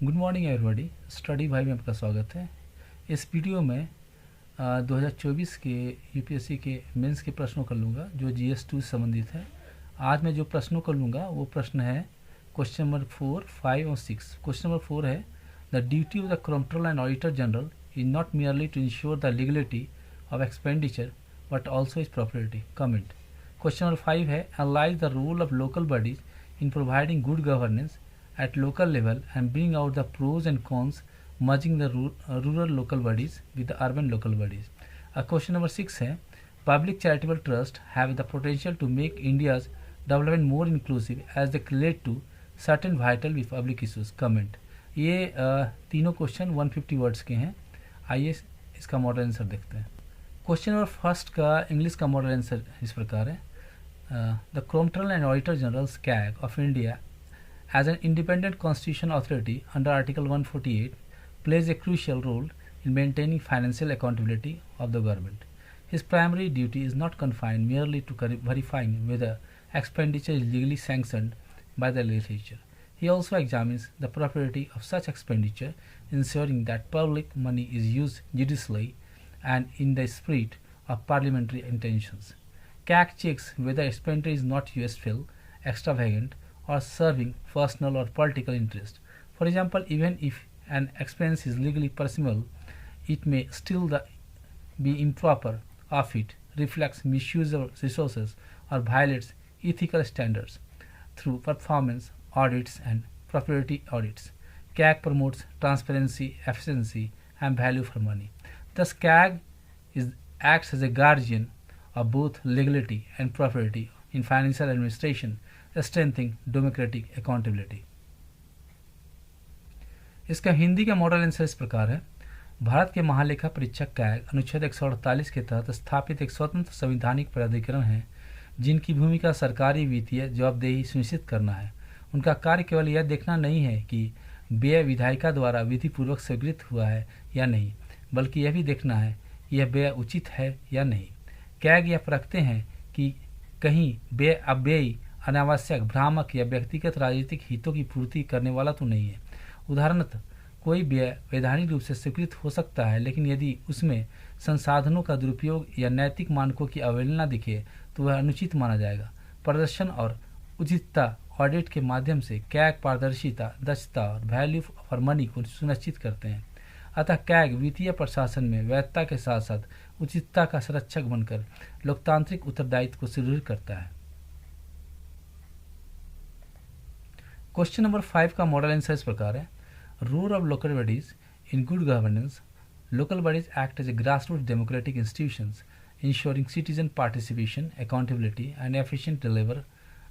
Good morning everybody. Study भाई में आपका स्वागत है। इस वीडियो में 2024 के यूपीएससी के मेंस के प्रश्नों कर लूँगा जो GS2 से संबंधित है। आज मैं जो प्रश्नों कर लूँगा वो प्रश्न है क्वेश्चन नंबर 4, 5 और 6। क्वेश्चन नंबर 4 है the duty of the controller and auditor general is not merely to ensure the legality of expenditure but also is property. Comment. Question number 5 है analyse the role of local bodies in providing good governance at local level and bring out the pros and cons merging the rural local bodies with the urban local bodies. Question number 6 है public charitable trust have the potential to make India's development more inclusive as they relate to certain vital public issues. Comment. ये तीनों question 150 words के हैं। आइए इसका model answer देखते हैं। Question number first का इंग्लिश का मॉडल आंसर इस प्रकार है the controller and auditor general CAG of India as an independent constitutional authority under Article 148 plays a crucial role in maintaining financial accountability of the government. His primary duty is not confined merely to verifying whether expenditure is legally sanctioned by the legislature. He also examines the propriety of such expenditure, ensuring that public money is used judiciously and in the spirit of parliamentary intentions. CAG checks whether expenditure is not useful, extravagant, or serving personal or political interest. For example, even if an expense is legally permissible, it may still be improper if it reflects misuse of resources or violates ethical standards. Through performance audits and propriety audits, CAG promotes transparency, efficiency, and value for money. Thus, CAG acts as a guardian of both legality and propriety in financial administration, strengthening democratic accountability. इसका हिंदी का model answer इस प्रकार है भारत के महालेखा परीक्षक CAG अनुच्छेद 148 के तहत स्थापित एक स्वतंत्र संवैधानिक प्राधिकरण है जिनकी भूमिका सरकारी वित्तीय जवाबदेही सुनिश्चित करना है। उनका कार्य केवल यह देखना नहीं है कि व्यय विधायिका द्वारा विधिपूर्वक स्वीकृत हुआ है या नहीं, बल्कि यह भी देखना है यह व्यय उचित है या नहीं। CAG यह परखते हैं कि कहीं व्यय अव्ययी, अनावश्यक, भ्रामक या व्यक्तिगत राजनीतिक हितों की पूर्ति करने वाला तो नहीं है। उदाहरणतः कोई व्यय वैधानिक रूप से स्वीकृत हो सकता है, लेकिन यदि उसमें संसाधनों का दुरुपयोग या नैतिक मानकों की अवहेलना दिखे तो वह अनुचित माना जाएगा। प्रदर्शन और उचितता ऑडिट के माध्यम से CAG पारदर्शिता, दक्षता और वैल्यू फॉर मनी को सुनिश्चित करते हैं। अतः CAG वित्तीय प्रशासन में वैधता के साथ साथ उचितता का संरक्षक बनकर लोकतांत्रिक उत्तरदायित्व को सुदृढ़ करता है। क्वेश्चन नंबर 5 का मॉडल आंसर इस प्रकार है role of local bodies in good governance. Local bodies act as a grassroot democratic institutions ensuring citizen participation, accountability and efficient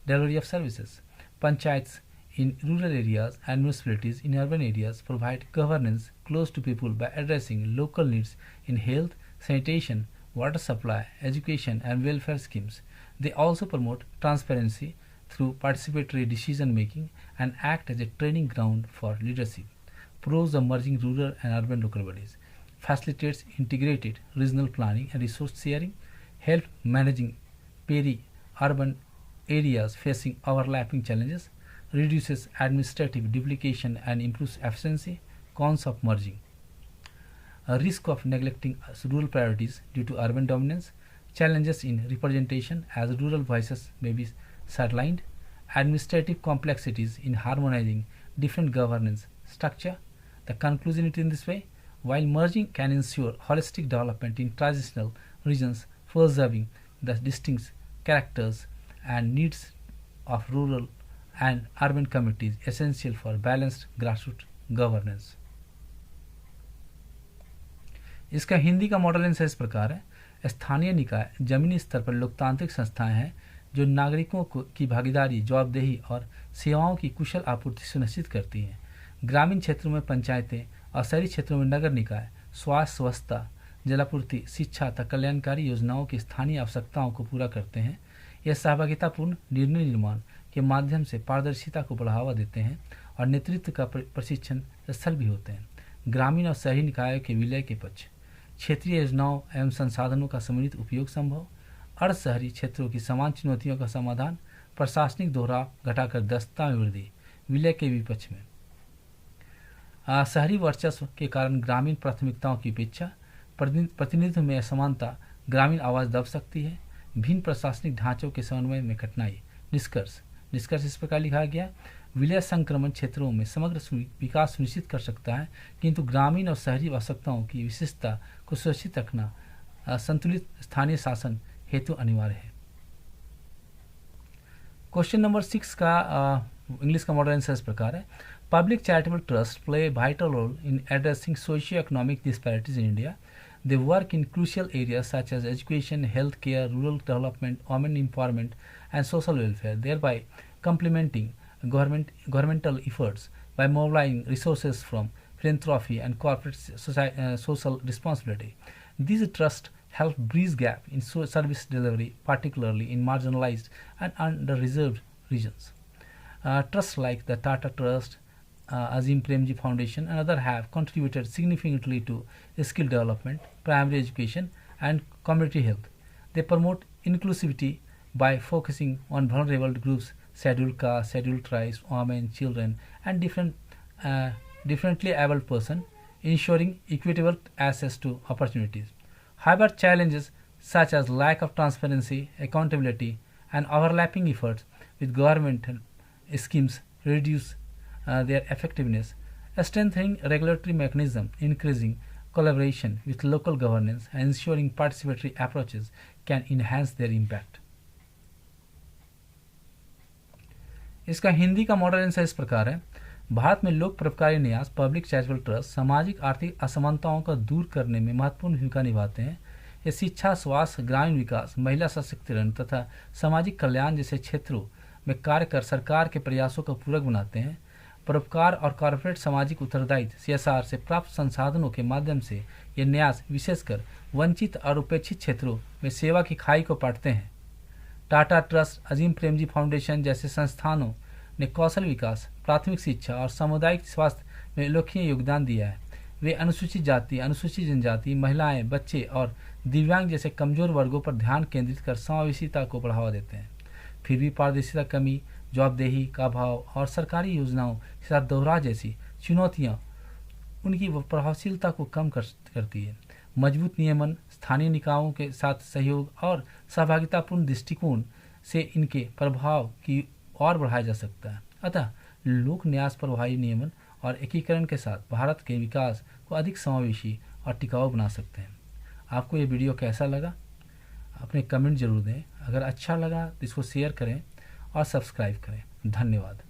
delivery of services. Panchayats in rural areas and municipalities in urban areas provide governance close to people by addressing local needs in health, sanitation, water supply, education, and welfare schemes. They also promote transparency through participatory decision making and act as a training ground for leadership. Pros of merging rural and urban local bodies: facilitates integrated regional planning and resource sharing, help managing peri-urban areas facing overlapping challenges, reduces administrative duplication and improves efficiency. Cons of merging: a risk of neglecting rural priorities due to urban dominance, challenges in representation as rural voices may be sidelined, administrative complexities in harmonizing different governance structure. The conclusion is in this way: while merging can ensure holistic development in transitional regions, preserving the distinct characters and needs of rural and urban communities essential for balanced grassroots governance. इसका हिंदी का model answer इस प्रकार है स्थानीय निकाय जमीनी स्तर पर लोकतांत्रिक संस्थाएं हैं जो नागरिकों की भागीदारी, जवाबदेही और सेवाओं की कुशल आपूर्ति सुनिश्चित करती हैं। ग्रामीण क्षेत्रों में पंचायतें और शहरी क्षेत्रों में नगर निकाय स्वास्थ्य, स्वच्छता, जलापूर्ति, शिक्षा तथा कल्याणकारी योजनाओं की स्थानीय आवश्यकताओं को पूरा करते हैं। यह सहभागितापूर्ण निर्णय निर्माण के माध्यम से पारदर्शिता को बढ़ावा देते हैं और नेतृत्व का प्रशिक्षण स्थल भी होते हैं। ग्रामीण और शहरी निकायों के विलय के पक्ष: क्षेत्रीय योजनाओं एवं संसाधनों का सम्मिलित उपयोग संभव, अर्ध शहरी क्षेत्रों की समान चुनौतियों का समाधान, प्रशासनिक दोहराव घटाकर दक्षता में वृद्धि। विलय के विपक्ष में शहरी वर्चस्व के कारण ग्रामीण प्राथमिकताओं की उपेक्षा, प्रतिनिधित्व में असमानता ग्रामीण आवाज दब सकती है, भिन्न प्रशासनिक ढांचों के समन्वय में कठिनाई। निष्कर्ष इस प्रकार लिखा गया, विलय संक्रमण क्षेत्रों में समग्र विकास सुनिश्चित कर सकता है, किंतु ग्रामीण और शहरी आवश्यकताओं की विशेषता को सुरक्षित रखना संतुलित स्थानीय शासन हेतु अनिवार्य है। क्वेश्चन नंबर 6 का इंग्लिश का मॉडल आंसर इस प्रकार है, public charitable trust play vital role in addressing socio economic disparities in India. They work in crucial areas such as education, health care, rural development, women empowerment, and social welfare, thereby complementing governmental efforts by mobilizing resources from philanthropy and corporate social responsibility. These trusts help bridge gap in service delivery, particularly in marginalized and under-reserved regions. Trusts like the Tata Trust, Azim Premji Foundation and others have contributed significantly to skill development, primary education and community health. They promote inclusivity by focusing on vulnerable groups, scheduled castes, scheduled tribes, women, children and differently abled persons, ensuring equitable access to opportunities. However, challenges such as lack of transparency, accountability and overlapping efforts with governmental schemes reduce their effectiveness. Strengthening regulatory mechanism, increasing collaboration with local governance and ensuring participatory approaches can enhance their impact. इसका हिंदी का model answer इस प्रकार है, भारत में लोक परोपकारी न्यास public charitable trust सामाजिक आर्थिक असमानताओं का दूर करने में महत्वपूर्ण भूमिका निभाते हैं। ये शिक्षा, स्वास्थ्य, ग्रामीण विकास, महिला सशक्तिकरण तथा सामाजिक कल्याण जैसे क्षेत्रों में कार्य कर सरकार के प्रयासों को पूरक बनाते हैं। परोपकार और कॉर्पोरेट सामाजिक उत्तरदायित्व CSR से प्राप्त संसाधनों के माध्यम से ये न्यास विशेषकर वंचित और उपेक्षित क्षेत्रों में सेवा की खाई को पाटते हैं। टाटा ट्रस्ट, अजीम प्रेमजी फाउंडेशन जैसे संस्थानों ने कौशल विकास, प्राथमिक शिक्षा और सामुदायिक स्वास्थ्य में उल्लेखनीय योगदान दिया है। वे अनुसूचित जाति, अनुसूचित जनजाति, महिलाएं, बच्चे और दिव्यांग जैसे कमजोर वर्गों पर ध्यान केंद्रित कर समावेशिता को बढ़ावा देते हैं। फिर भी पारदर्शिता कमी, जवाबदेही का अभाव और सरकारी योजनाओं के साथ दोहरा जैसी चुनौतियां उनकी प्रभावशीलता को कम करती है। मजबूत नियमन, स्थानीय निकायों के साथ सहयोग और सहभागितापूर्ण दृष्टिकोण से इनके प्रभाव की और बढ़ाया जा सकता है। अतः लोक न्यास प्रभावी नियमन और एकीकरण के साथ भारत के विकास को अधिक समावेशी और टिकाऊ बना सकते हैं। आपको ये वीडियो कैसा लगा? अपने कमेंट जरूर दें। अगर अच्छा लगा तो इसको शेयर करें और सब्सक्राइब करें। धन्यवाद।